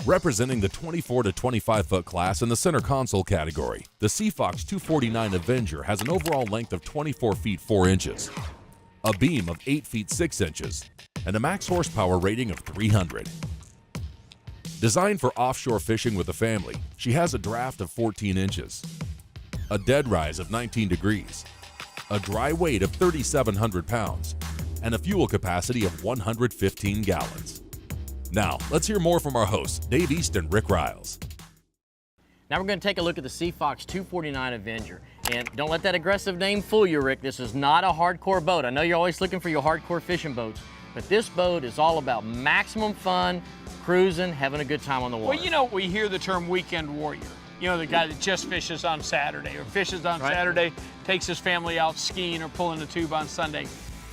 Representing the 24 to 25 foot class in the center console category, the Sea Fox 249 Avenger has an overall length of 24 feet 4 inches, a beam of 8 feet 6 inches, and a max horsepower rating of 300. Designed for offshore fishing with a family, she has a draft of 14 inches, a dead rise of 19 degrees, a dry weight of 3,700 pounds, and a fuel capacity of 115 gallons. Now, let's hear more from our hosts, Dave East and Rick Riles. Now we're going to take a look at the Sea Fox 249 Avenger. And don't let that aggressive name fool you, Rick. This is not a hardcore boat. I know you're always looking for your hardcore fishing boats, but this boat is all about maximum fun, cruising, having a good time on the water. Well, you know, we hear the term weekend warrior. You know, the guy that just fishes on Saturday or fishes on Saturday, takes his family out skiing or pulling a tube on Sunday.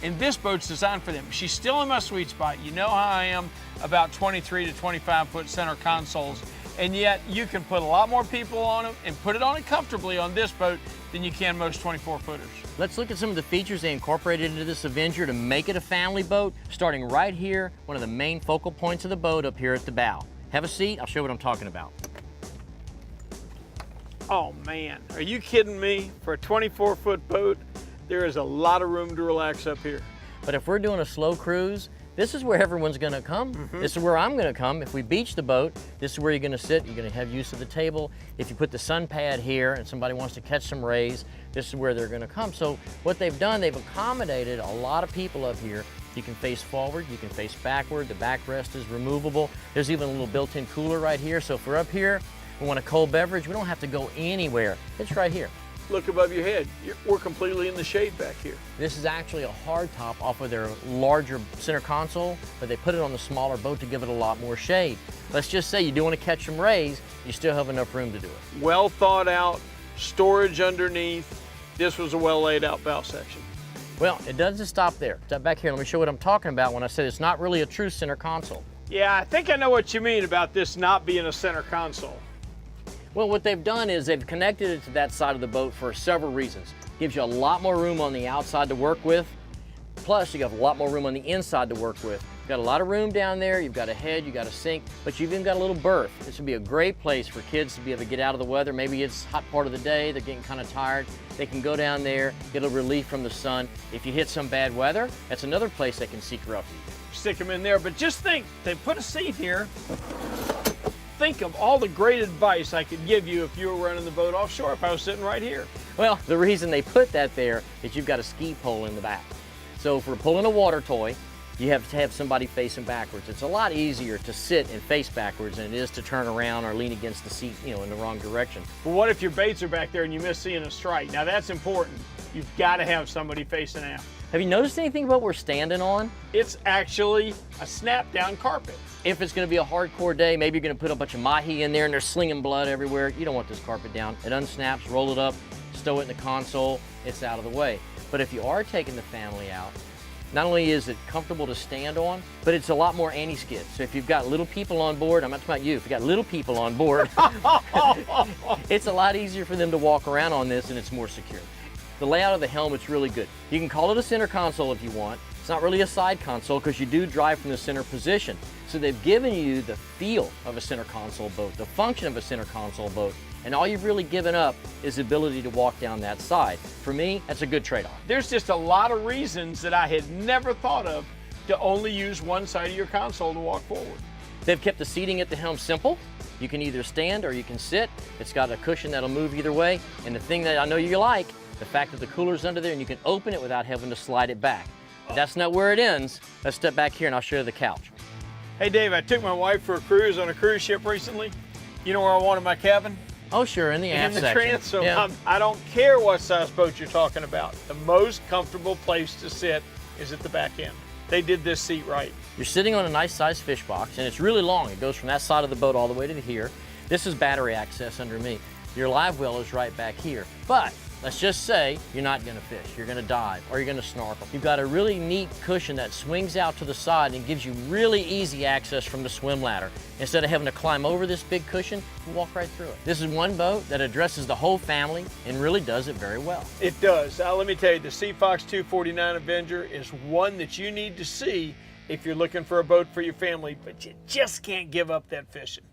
And this boat's designed for them. She's still in my sweet spot. You know how I am about 23 to 25 foot center consoles. And yet you can put a lot more people on them and put it on it comfortably on this boat than you can most 24 footers. Let's look at some of the features they incorporated into this Avenger to make it a family boat, starting right here, one of the main focal points of the boat up here at the bow. Have a seat, I'll show you what I'm talking about. Oh man, are you kidding me? For a 24 foot boat, there is a lot of room to relax up here. But if we're doing a slow cruise, this is where everyone's gonna come. This is where I'm gonna come. If we beach the boat, this is where you're gonna sit. You're gonna have use of the table. If you put the sun pad here and somebody wants to catch some rays, this is where they're gonna come. So what they've done, they've accommodated a lot of people up here. You can face forward, you can face backward. The backrest is removable. There's even a little built-in cooler right here. So if we're up here, we want a cold beverage, we don't have to go anywhere. It's right here. Look above your head. We're completely in the shade back here. This is actually a hard top off of their larger center console, but they put it on the smaller boat to give it a lot more shade. Let's just say you do want to catch some rays, you still have enough room to do it. Well thought out, storage underneath. This was a well laid out bow section. Well, it doesn't stop there. Step back here, let me show you what I'm talking about when I say it's not really a true center console. Yeah, I think I know what you mean about this not being a center console. Well, what they've done is they've connected it to that side of the boat for several reasons. Gives you a lot more room on the outside to work with, plus you got a lot more room on the inside to work with. You've got a lot of room down there, you've got a head, you've got a sink, but you've even got a little berth. This would be a great place for kids to be able to get out of the weather. Maybe it's hot part of the day, they're getting kind of tired. They can go down there, get a relief from the sun. If you hit some bad weather, that's another place they can seek refuge. Stick them in there, but just think, they put a seat here. Think of all the great advice I could give you if you were running the boat offshore if I was sitting right here. Well, the reason they put that there is you've got a ski pole in the back. So if we're pulling a water toy, you have to have somebody facing backwards. It's a lot easier to sit and face backwards than it is to turn around or lean against the seat, you know, in the wrong direction. But what if your baits are back there and you miss seeing a strike? Now that's important. You've got to have somebody facing out. Have you noticed anything about what we're standing on? It's actually a snap down carpet. If it's going to be a hardcore day, maybe you're going to put a bunch of mahi in there and they're slinging blood everywhere. You don't want this carpet down. It unsnaps, roll it up, stow it in the console, it's out of the way. But if you are taking the family out, not only is it comfortable to stand on, but it's a lot more anti-skid. So if you've got little people on board, I'm not talking about you, if you've got little people on board, it's a lot easier for them to walk around on this and it's more secure. The layout of the helmet's really good. You can call it a center console if you want. It's not really a side console because you do drive from the center position. So they've given you the feel of a center console boat, the function of a center console boat, and all you've really given up is the ability to walk down that side. For me, that's a good trade-off. There's just a lot of reasons that I had never thought of to only use one side of your console to walk forward. They've kept the seating at the helm simple. You can either stand or you can sit. It's got a cushion that'll move either way. And the thing that I know you like, the fact that the cooler's under there and you can open it without having to slide it back. But that's not where it ends. Let's step back here and I'll show you the couch. Hey Dave, I took my wife for a cruise on a cruise ship recently. You know where I wanted my cabin? Oh sure, in the aft section. In the transom. Yeah. I don't care what size boat you're talking about. The most comfortable place to sit is at the back end. They did this seat right. You're sitting on a nice sized fish box and it's really long. It goes from that side of the boat all the way to here. This is battery access under me. Your live well is right back here. But let's just say you're not gonna fish, you're gonna dive, or you're gonna snorkel. You've got a really neat cushion that swings out to the side and gives you really easy access from the swim ladder. Instead of having to climb over this big cushion, you walk right through it. This is one boat that addresses the whole family and really does it very well. It does. Now let me tell you, the Sea Fox 249 Avenger is one that you need to see if you're looking for a boat for your family, but you just can't give up that fishing.